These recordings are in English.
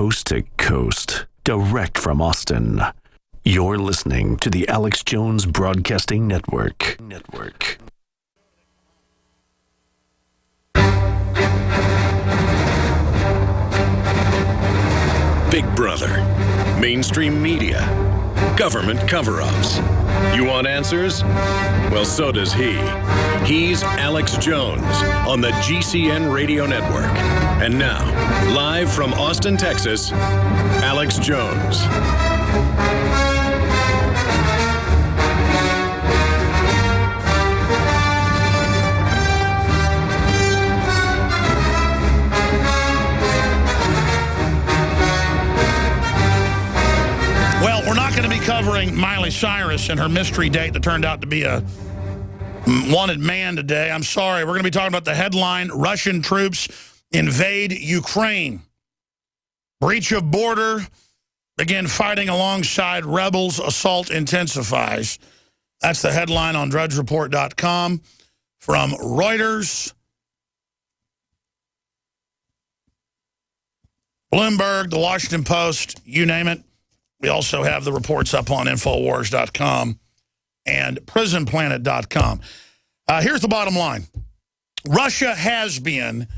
coast to coast, direct from Austin. You're listening to the Alex Jones Broadcasting Network. Big Brother, mainstream media, government cover-ups. You want answers? Well, so does he. He's Alex Jones on the GCN Radio Network. And now, live from Austin, Texas, Alex Jones. Well, we're not going to be covering Miley Cyrus and her mystery date that turned out to be a wanted man today. I'm sorry. We're going to be talking about the headline, Russian troops invade Ukraine. Breach of border, begin fighting alongside rebels, assault intensifies. That's the headline on DrudgeReport.com from Reuters, Bloomberg, The Washington Post, you name it. We also have the reports up on Infowars.com and PrisonPlanet.com. Here's the bottom line. Russia has been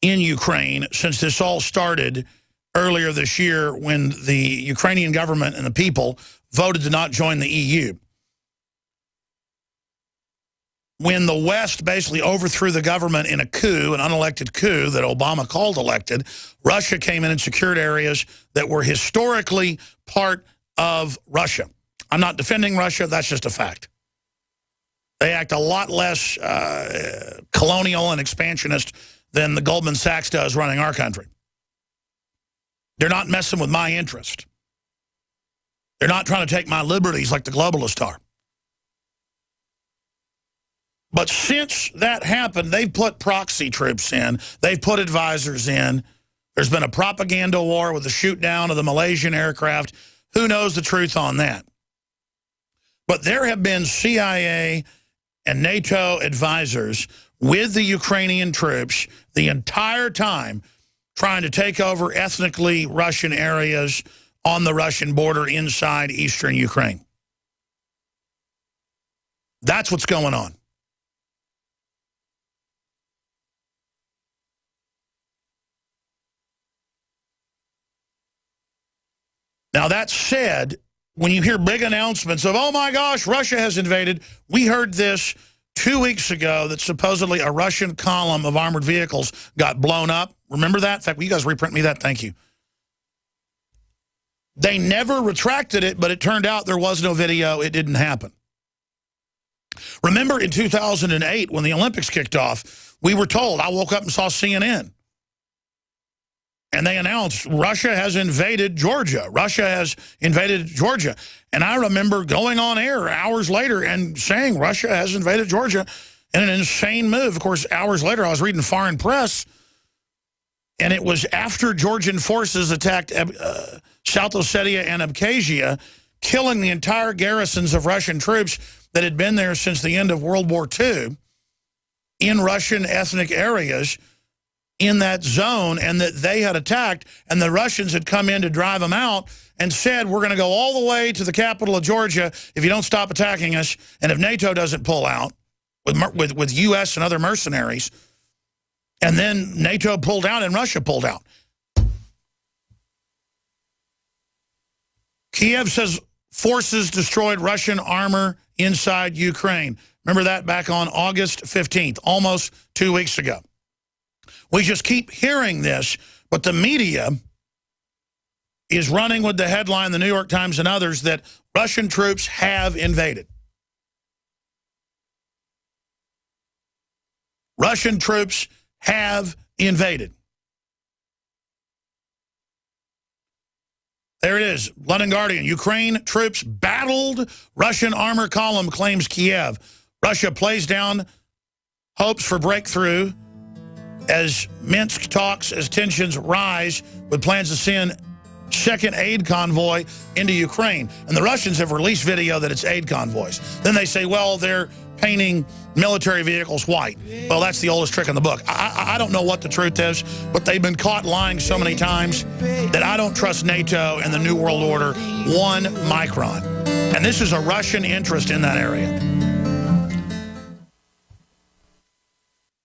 in Ukraine since this all started earlier this year when the Ukrainian government and the people voted to not join the EU. When the West basically overthrew the government in a coup, an unelected coup that Obama called elected, Russia came in and secured areas that were historically part of Russia. I'm not defending Russia, that's just a fact. They act a lot less colonial and expansionist than the Goldman Sachs does running our country. They're not messing with my interest. They're not trying to take my liberties like the globalists are. But since that happened, they've put proxy troops in. They've put advisors in. There's been a propaganda war with the shoot down of the Malaysian aircraft. Who knows the truth on that? But there have been CIA and NATO advisors with the Ukrainian troops the entire time trying to take over ethnically Russian areas on the Russian border inside eastern Ukraine. That's what's going on. Now, that said, when you hear big announcements of, oh, my gosh, Russia has invaded, we heard this 2 weeks ago that supposedly a Russian column of armored vehicles got blown up. Remember that? In fact, will you guys reprint me that? Thank you. They never retracted it, but it turned out there was no video. It didn't happen. Remember in 2008 when the Olympics kicked off, we were told, I woke up and saw CNN. And they announced Russia has invaded Georgia. Russia has invaded Georgia. And I remember going on air hours later and saying Russia has invaded Georgia in an insane move. Of course, hours later, I was reading foreign press, and it was after Georgian forces attacked South Ossetia and Abkhazia, killing the entire garrisons of Russian troops that had been there since the end of World War II in Russian ethnic areas in that zone, and that they had attacked, and the Russians had come in to drive them out and said, we're going to go all the way to the capital of Georgia if you don't stop attacking us, and if NATO doesn't pull out with U.S. and other mercenaries. And then NATO pulled out and Russia pulled out. Kiev says forces destroyed Russian armor inside Ukraine. Remember that back on August 15th, almost 2 weeks ago. We just keep hearing this, but the media is running with the headline, the New York Times and others, that Russian troops have invaded. Russian troops have invaded. There it is, London Guardian. Ukraine troops battled Russian armor column, claims Kiev. Russia plays down hopes for breakthrough as Minsk talks, as tensions rise with plans to send second aid convoy into Ukraine. And the Russians have released video that it's aid convoys. Then they say, well, they're painting military vehicles white. Well, that's the oldest trick in the book. I don't know what the truth is, but they've been caught lying so many times that I don't trust NATO and the New World Order 1 micron. And this is a Russian interest in that area.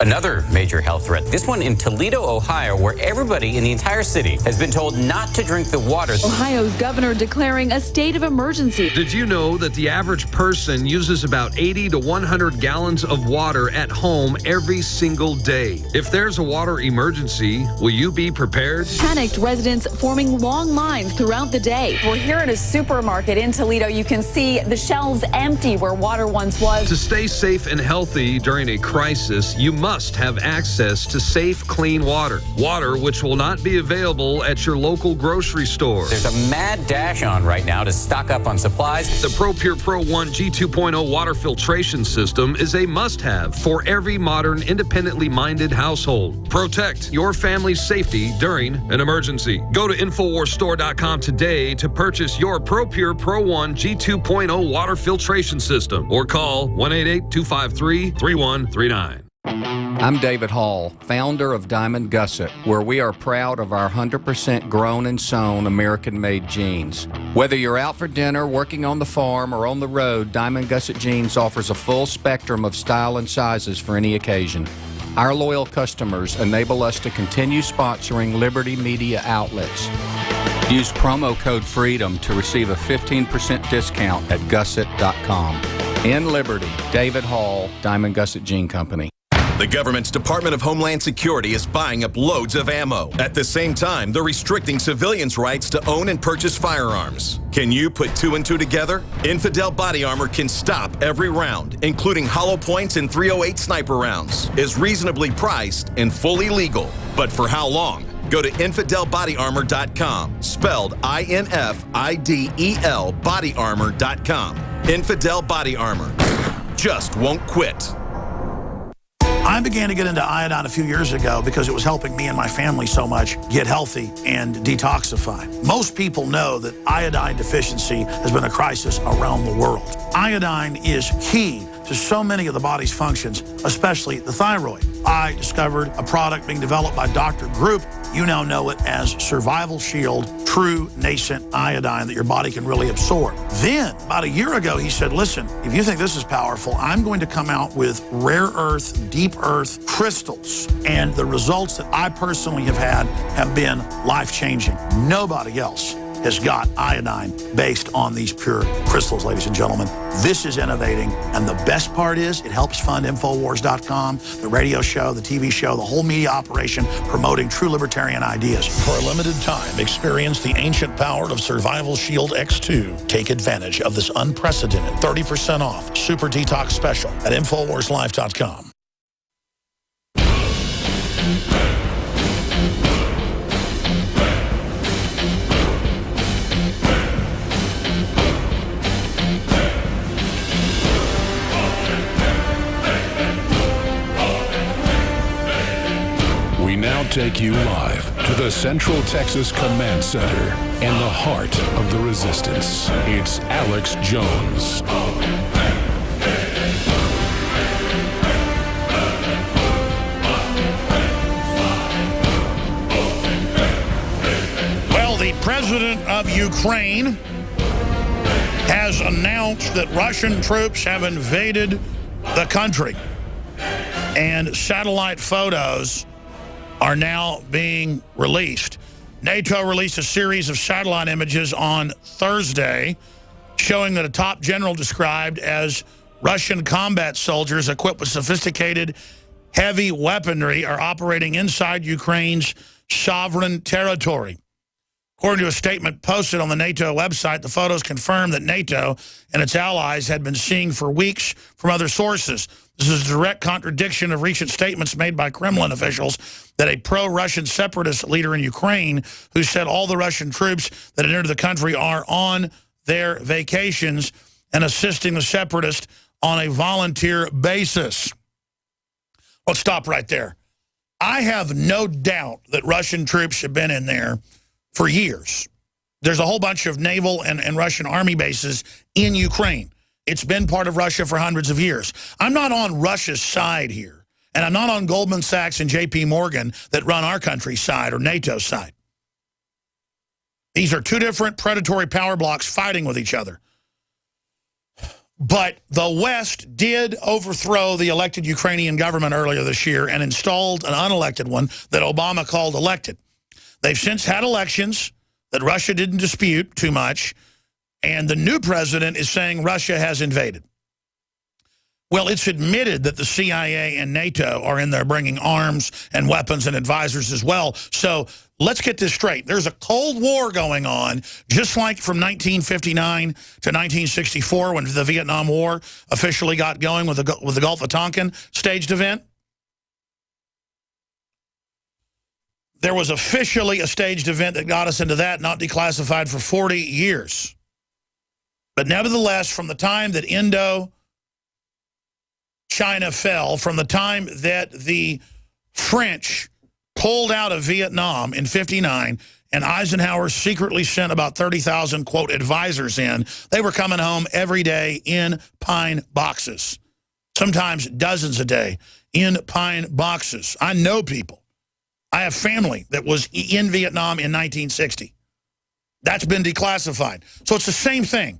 Another major health threat, this one in Toledo, Ohio, where everybody in the entire city has been told not to drink the water. Ohio's governor declaring a state of emergency. Did you know that the average person uses about 80 to 100 gallons of water at home every single day? If there's a water emergency, will you be prepared? Panicked residents forming long lines throughout the day. We're here at a supermarket in Toledo. You can see the shelves empty where water once was. To stay safe and healthy during a crisis, you must have access to safe, clean water. Water which will not be available at your local grocery store. There's a mad dash on right now to stock up on supplies. The ProPure Pro 1 G2.0 water filtration system is a must-have for every modern, independently minded household. Protect your family's safety during an emergency. Go to InfoWarsStore.com today to purchase your ProPure Pro 1 G2.0 water filtration system or call 1-888-253-3139. I'm David Hall, founder of Diamond Gusset, where we are proud of our 100% grown and sewn American-made jeans. Whether you're out for dinner, working on the farm, or on the road, Diamond Gusset Jeans offers a full spectrum of style and sizes for any occasion. Our loyal customers enable us to continue sponsoring Liberty Media outlets. Use promo code FREEDOM to receive a 15% discount at Gusset.com. In Liberty, David Hall, Diamond Gusset Jean Company. The government's Department of Homeland Security is buying up loads of ammo. At the same time, they're restricting civilians' rights to own and purchase firearms. Can you put 2 and 2 together? Infidel Body Armor can stop every round, including hollow points and .308 sniper rounds, is reasonably priced and fully legal. But for how long? Go to InfidelBodyArmor.com, spelled INFIDEL bodyarmor.com. Infidel Body Armor. Just won't quit. I began to get into iodine a few years ago because it was helping me and my family so much get healthy and detoxify. Most people know that iodine deficiency has been a crisis around the world. Iodine is key to so many of the body's functions, especially the thyroid. I discovered a product being developed by Dr. Group. You now know it as Survival Shield True Nascent Iodine that your body can really absorb. Then, about a year ago, he said, listen, if you think this is powerful, I'm going to come out with rare earth, deep earth crystals. And the results that I personally have had have been life-changing. Nobody else has got iodine based on these pure crystals, ladies and gentlemen. This is innovating, and the best part is it helps fund Infowars.com, the radio show, the TV show, the whole media operation promoting true libertarian ideas. For a limited time, experience the ancient power of Survival Shield X2. Take advantage of this unprecedented 30% off Super Detox special at InfoWarsLife.com. We now take you live to the Central Texas Command Center in the heart of the resistance. It's Alex Jones. Well, the president of Ukraine has announced that Russian troops have invaded the country, and satellite photos are now being released. NATO released a series of satellite images on Thursday showing that a top general described as Russian combat soldiers equipped with sophisticated heavy weaponry are operating inside Ukraine's sovereign territory. According to a statement posted on the NATO website, the photos confirm that NATO and its allies had been seeing for weeks from other sources. This is a direct contradiction of recent statements made by Kremlin officials that a pro-Russian separatist leader in Ukraine who said all the Russian troops that had entered the country are on their vacations and assisting the separatists on a volunteer basis. Let's stop right there. I have no doubt that Russian troops have been in there for years. There's a whole bunch of naval and Russian army bases in Ukraine. It's been part of Russia for hundreds of years. I'm not on Russia's side here, and I'm not on Goldman Sachs and J.P. Morgan that run our country's side or NATO's side. These are two different predatory power blocks fighting with each other. But the West did overthrow the elected Ukrainian government earlier this year and installed an unelected one that Obama called elected. They've since had elections that Russia didn't dispute too much, and the new president is saying Russia has invaded. Well, it's admitted that the CIA and NATO are in there bringing arms and weapons and advisors as well. So let's get this straight. There's a Cold War going on, just like from 1959 to 1964 when the Vietnam War officially got going with the Gulf of Tonkin staged event. There was officially a staged event that got us into that, not declassified for 40 years. But nevertheless, from the time that China fell, from the time that the French pulled out of Vietnam in '59 and Eisenhower secretly sent about 30,000, quote, advisors in, they were coming home every day in pine boxes, sometimes dozens a day in pine boxes. I know people. I have family that was in Vietnam in 1960. That's been declassified. So it's the same thing.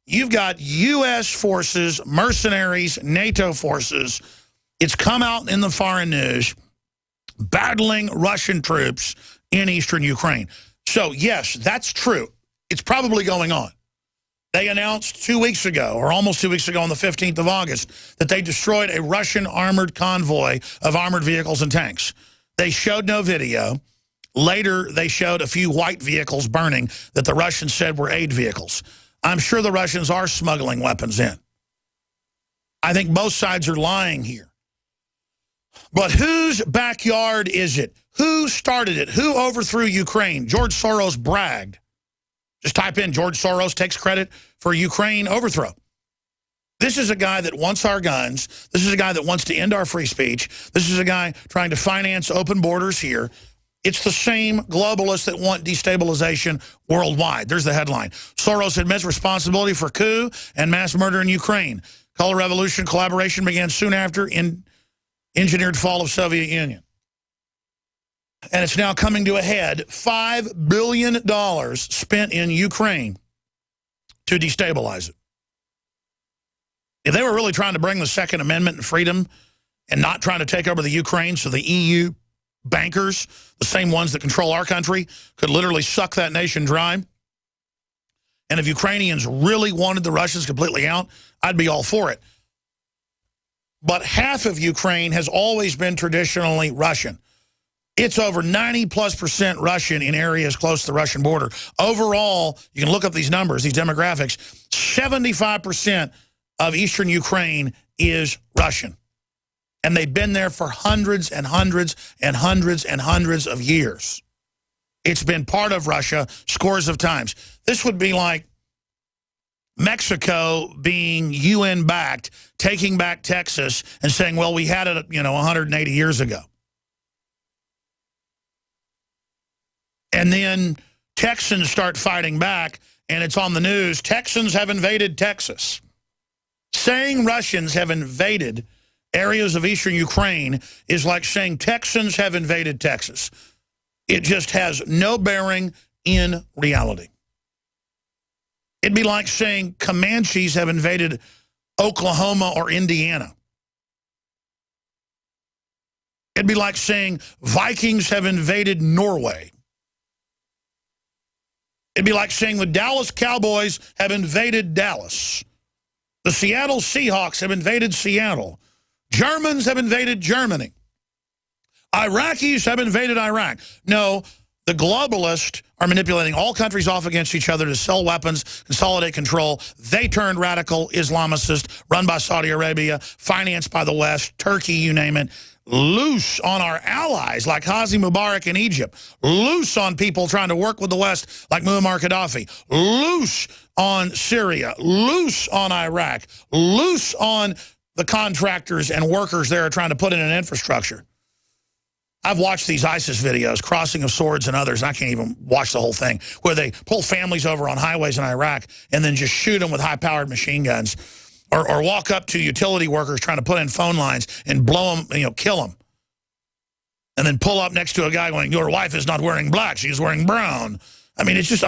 You've got U.S. forces, mercenaries, NATO forces. It's come out in the foreign news battling Russian troops in eastern Ukraine. So, yes, that's true. It's probably going on. They announced 2 weeks ago, or almost 2 weeks ago on the 15th of August, that they destroyed a Russian armored convoy of armored vehicles and tanks. They showed no video. Later, they showed a few white vehicles burning that the Russians said were aid vehicles. I'm sure the Russians are smuggling weapons in. I think both sides are lying here. But whose backyard is it? Who started it? Who overthrew Ukraine? George Soros bragged. Just type in George Soros takes credit for Ukraine overthrow. This is a guy that wants our guns. This is a guy that wants to end our free speech. This is a guy trying to finance open borders here. It's the same globalists that want destabilization worldwide. There's the headline. Soros admits responsibility for coup and mass murder in Ukraine. Color Revolution collaboration began soon after engineered fall of Soviet Union. And it's now coming to a head. $5 billion spent in Ukraine to destabilize it. If they were really trying to bring the Second Amendment and freedom and not trying to take over the Ukraine so the EU bankers, the same ones that control our country, could literally suck that nation dry. And if Ukrainians really wanted the Russians completely out, I'd be all for it. But half of Ukraine has always been traditionally Russian. It's over 90+% Russian in areas close to the Russian border. Overall, you can look up these numbers, these demographics, 75% of eastern Ukraine is Russian. And they've been there for hundreds and hundreds and hundreds and hundreds of years. It's been part of Russia scores of times. This would be like Mexico being UN-backed, taking back Texas and saying, well, we had it, 180 years ago. And then Texans start fighting back, and it's on the news, Texans have invaded Texas. Saying Russians have invaded areas of eastern Ukraine is like saying Texans have invaded Texas. It just has no bearing in reality. It'd be like saying Comanches have invaded Oklahoma or Indiana. It'd be like saying Vikings have invaded Norway. It'd be like saying the Dallas Cowboys have invaded Dallas. The Seattle Seahawks have invaded Seattle. Germans have invaded Germany. Iraqis have invaded Iraq. No, the globalists are manipulating all countries off against each other to sell weapons, consolidate control. They turned radical Islamicist, run by Saudi Arabia, financed by the West, Turkey, you name it. Loose on our allies like Hosni Mubarak in Egypt. Loose on people trying to work with the West like Muammar Gaddafi. Loose on Syria. Loose on Iraq. Loose on the contractors and workers there are trying to put in an infrastructure. I've watched these ISIS videos, Crossing of Swords and others, and I can't even watch the whole thing, where they pull families over on highways in Iraq and then just shoot them with high-powered machine guns. Or walk up to utility workers trying to put in phone lines and blow them, kill them. And then pull up next to a guy going, your wife is not wearing black, she's wearing brown. I mean, it's just